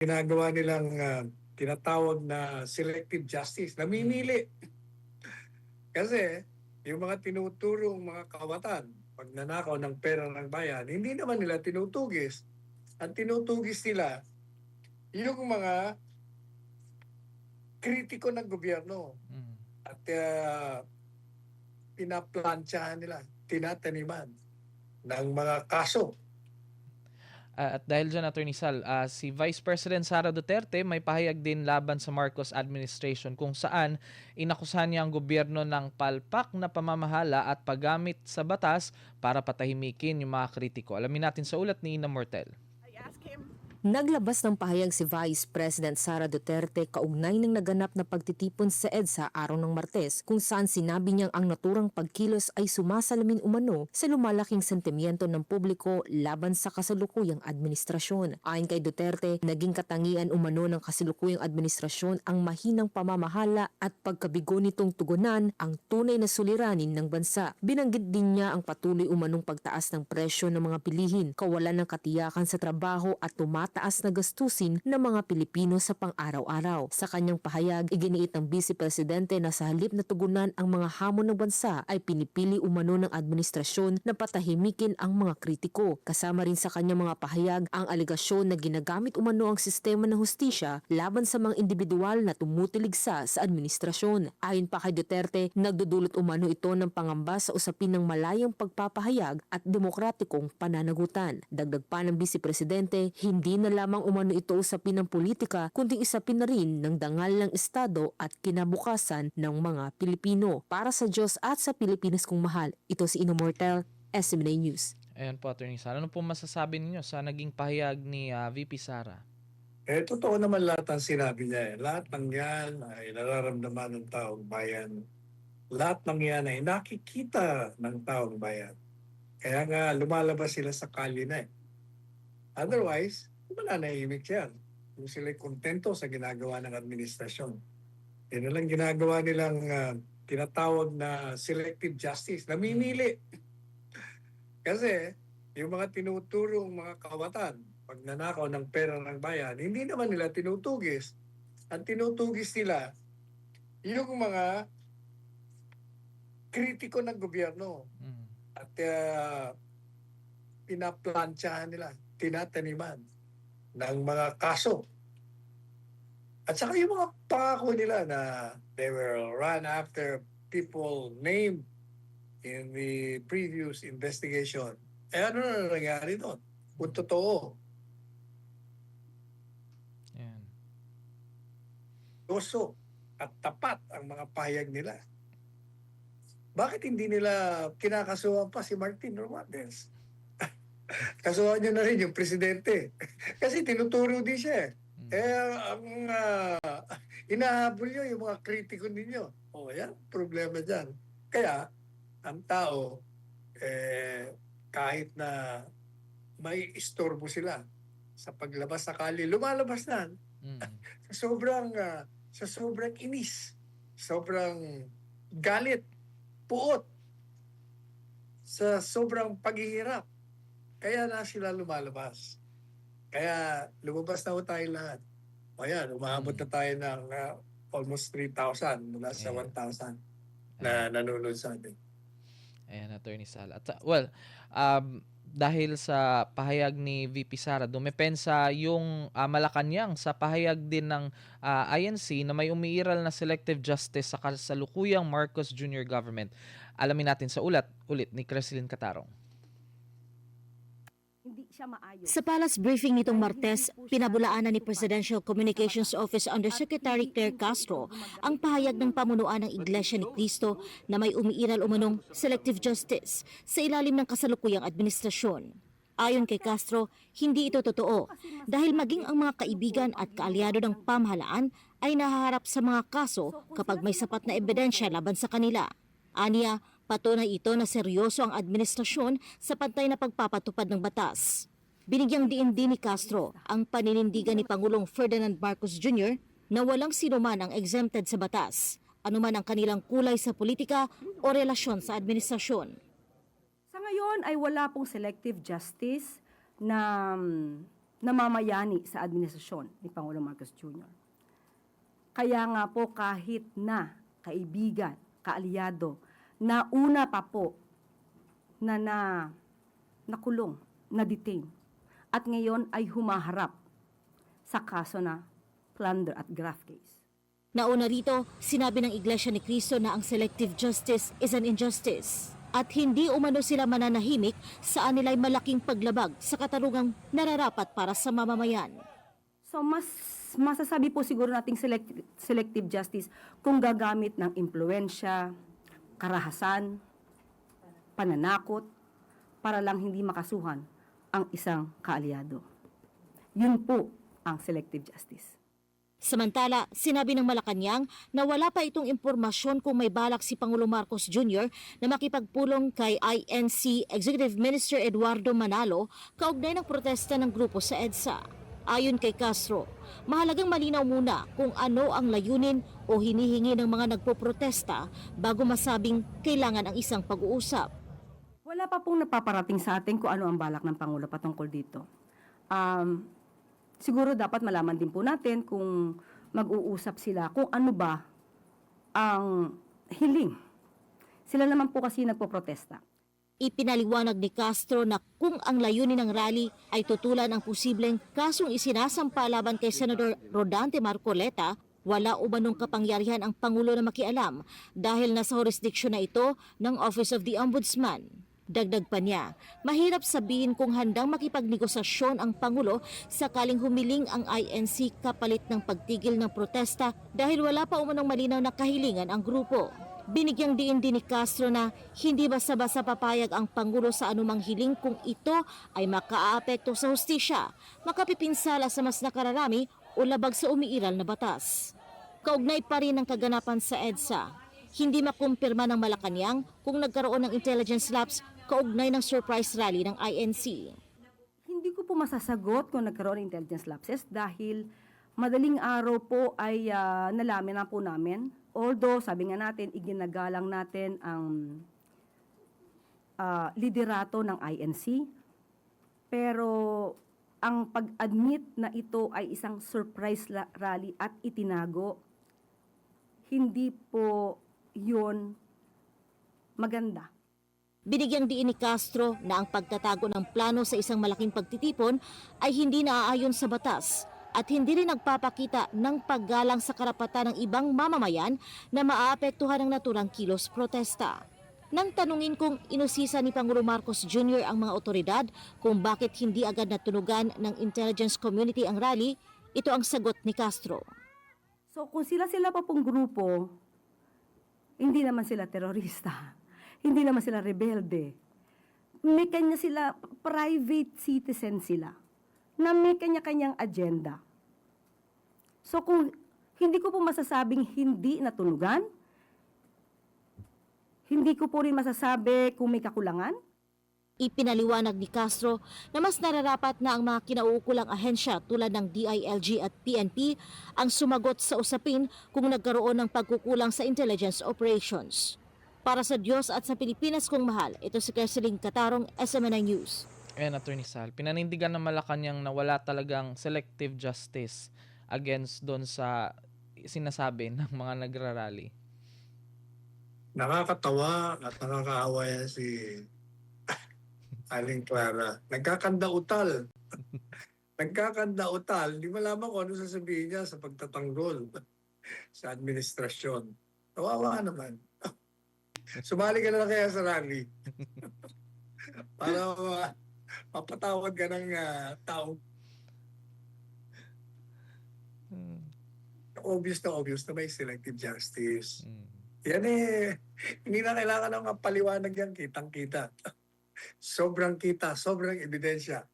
ginagawa nilang tinatawag na selective justice. Namimili. Kasi yung mga tinuturong mga kawatan, pag nanakaw ng pera ng bayan, hindi naman nila tinutugis. Ang tinutugis nila, yung mga kritiko ng gobyerno. At pinaplantsahan nila, tinataniman ng mga kaso. At dahil dyan, Attorney Sal, si Vice President Sara Duterte may pahayag din laban sa Marcos administration kung saan inakusahan niya ang gobyerno ng palpak na pamamahala at paggamit sa batas para patahimikin yung mga kritiko. Alamin natin sa ulat ni Ina Mortel. Naglabas ng pahayag si Vice President Sara Duterte kaugnay ng naganap na pagtitipon sa EDSA araw ng Martes kung saan sinabi niyang ang naturang pagkilos ay sumasalamin umano sa lumalaking sentimiento ng publiko laban sa kasalukuyang administrasyon. Ayon kay Duterte, naging katangian umano ng kasalukuyang administrasyon ang mahinang pamamahala at pagkabigo nitong tugunan ang tunay na suliranin ng bansa. Binanggit din niya ang patuloy umanong pagtaas ng presyo ng mga bilihin, kawalan ng katiyakan sa trabaho at taas na gastusin ng mga Pilipino sa pang-araw-araw. Sa kanyang pahayag, iginiit ng Vice Presidente na sa halip na tugunan ang mga hamon ng bansa ay pinipili umano ng administrasyon na patahimikin ang mga kritiko. Kasama rin sa kanyang mga pahayag ang alegasyon na ginagamit umano ang sistema ng hustisya laban sa mga individual na tumutiligsa sa administrasyon. Ayon pa kay Duterte, nagdudulot umano ito ng pangamba sa usapin ng malayang pagpapahayag at demokratikong pananagutan. Dagdag pa ng Vice Presidente, hindi na lamang umano ito usapin ng politika kundi isapin na rin ng dangal ng Estado at kinabukasan ng mga Pilipino. Para sa Diyos at sa Pilipinas kong mahal, ito si Ina Mortel, SMNA News. Ayan po, Attorney Sara. Ano po masasabi ninyo sa naging pahayag ni VP Sara? Totoo naman lahat ang sinabi niya. Lahat ng yan ay nararamdaman ng taong bayan. Lahat ng yan ay nakikita ng taong bayan. Kaya nga lumalabas sila sa kalye na. Otherwise, mananahimik yan. Kung sila'y kontento sa ginagawa ng administrasyon. Yan na lang ginagawa nilang tinatawag na selective justice. Namimili. Kasi yung mga tinuturong mga kawatan, pag nanakaw ng pera ng bayan, hindi naman nila tinutugis. Ang tinutugis nila, yung mga kritiko ng gobyerno. At pinaplantsahan nila, tinataniman ng mga kaso. At saka yung mga pangako nila na they will run after people named in the previous investigation. Ano na nangyari doon? Kung totoo. Ayan. Doso at tapat ang mga pahayag nila. Bakit hindi nila kinakasuhan pa si Martin Romualdez? Kasuhan niyo na rin yung presidente. Kasi tinuturo din siya. Ang inahabol niyo yung mga kritiko ninyo. Yan, problema dyan. Kaya, ang tao, kahit na may istorbo sila sa paglabas sa kali, lumalabas na. Sa sobrang inis, sobrang galit, puot, sa sobrang paghihirap. Kaya na sila lumalabas. Kaya lumabas na ho tayo lahat. Ayan, umaabot na tayo ng almost 3,000 mula sa 1,000 na nanonood sa atin. Ayan, Attorney Sal. At dahil sa pahayag ni VP Sara, dumepensa yung Malacanang sa pahayag din ng INC na may umiiral na selective justice sa kasalukuyang Marcos Jr. government. Alamin natin sa ulit ni Creslyn Catarong. Sa palace briefing nitong Martes, pinabulaanan ni Presidential Communications Office Undersecretary Claire Castro ang pahayag ng pamunuan ng Iglesia ni Cristo na may umiiral umanong selective justice sa ilalim ng kasalukuyang administrasyon. Ayon kay Castro, hindi ito totoo dahil maging ang mga kaibigan at kaalyado ng pamahalaan ay nahaharap sa mga kaso kapag may sapat na ebidensya laban sa kanila. Aniya, patunay ito na seryoso ang administrasyon sa pantay na pagpapatupad ng batas. Binigyang diin din ni Castro ang paninindigan ni Pangulong Ferdinand Marcos Jr. na walang sinuman ang exempted sa batas, anuman ang kanilang kulay sa politika o relasyon sa administrasyon. Sa ngayon ay wala pong selective justice na namamayani sa administrasyon ni Pangulong Marcos Jr. Kaya nga po kahit na kaibigan, kaalyado, na una pa po na nakulong, na-detain, at ngayon ay humaharap sa kaso na plunder at graft case. Nauna rito, sinabi ng Iglesia ni Cristo na ang selective justice is an injustice at hindi umano sila mananahimik sa anila'y malaking paglabag sa katarungang nararapat para sa mamamayan. So mas masasabi po siguro nating selective justice kung gagamit ng impluensya, karahasan, pananakot, para lang hindi makasuhan ang isang kaalyado. Yun po ang selective justice. Samantala, sinabi ng Malacanang na wala pa itong impormasyon kung may balak si Pangulong Marcos Jr. na makipagpulong kay INC Executive Minister Eduardo Manalo kaugnay ng protesta ng grupo sa EDSA. Ayon kay Castro, mahalagang malinaw muna kung ano ang layunin o hinihingi ng mga nagpoprotesta bago masabing kailangan ang isang pag-uusap. Wala pa pong napaparating sa atin kung ano ang balak ng Pangulo patungkol dito. Siguro dapat malaman din po natin kung mag-uusap sila kung ano ba ang hiling. Sila naman po kasi nagpoprotesta. Ipinaliwanag ni Castro na kung ang layunin ng rally ay tutulan ang posibleng kasong isinasampa laban kay Senador Rodante Marcoleta, wala umanong kapangyarihan ang Pangulo na makialam dahil nasa jurisdiksyon na ito ng Office of the Ombudsman. Dagdag pa niya, mahirap sabihin kung handang makipagnegosasyon ang Pangulo sakaling humiling ang INC kapalit ng pagtigil ng protesta dahil wala pa umanong malinaw na kahilingan ang grupo. Binigyang diin din ni Castro na hindi basta-basta papayag ang Pangulo sa anumang hiling kung ito ay makaaapekto sa hustisya, makapipinsala sa mas nakararami o labag sa umiiral na batas. Kaugnay pa rin ang kaganapan sa EDSA. Hindi makumpirma ng Malacanang kung nagkaroon ng intelligence lapse kaugnay ng surprise rally ng INC. Hindi ko po masasagot kung nagkaroon ng intelligence lapses dahil madaling araw po ay nalaman na po namin. Although, sabi nga natin, iginagalang natin ang liderato ng INC. Pero ang pag-admit na ito ay isang surprise rally at itinago, hindi po yun maganda. Binigyang diin ni Castro na ang pagtatago ng plano sa isang malaking pagtitipon ay hindi naaayon sa batas at hindi rin nagpapakita ng paggalang sa karapatan ng ibang mamamayan na maaapektuhan ng naturang kilos protesta. Nang tanungin kung inusisa ni Pangulo Marcos Jr. ang mga otoridad kung bakit hindi agad natunugan ng intelligence community ang rally, ito ang sagot ni Castro. So kung sila pa pong grupo, hindi naman sila terorista. Hindi naman sila rebelde. May kanya sila, private citizen sila, na may kanya-kanyang agenda. So kung hindi ko po masasabing hindi natunugan, hindi ko po rin masasabi kung may kakulangan. Ipinaliwanag ni Castro na mas nararapat na ang mga kinauukulang ahensya tulad ng DILG at PNP ang sumagot sa usapin kung nagkaroon ng pagkukulang sa intelligence operations. Para sa Diyos at sa Pilipinas kong mahal, ito si Kerseling Catarong, SMNI News. Ayan, Attorney Sal, pinanindigan ng Malacanang na wala talagang selective justice against doon sa sinasabi ng mga nagrarally. Nakakatawa at nakakaawa yan si Aling Clara. Nagkakandautal. Nagkakandautal. Hindi malaman kung ano sasabihin niya sa pagtatanggol sa administrasyon. Kawawa ka naman. Sumali ka na lang kaya sa rally. Para mapatawag ka ng tao. Obvious na may selective justice. Yan hindi na kailangan ng paliwanag yan. Kitang-kita. Sobrang kita, sobrang ebidensya.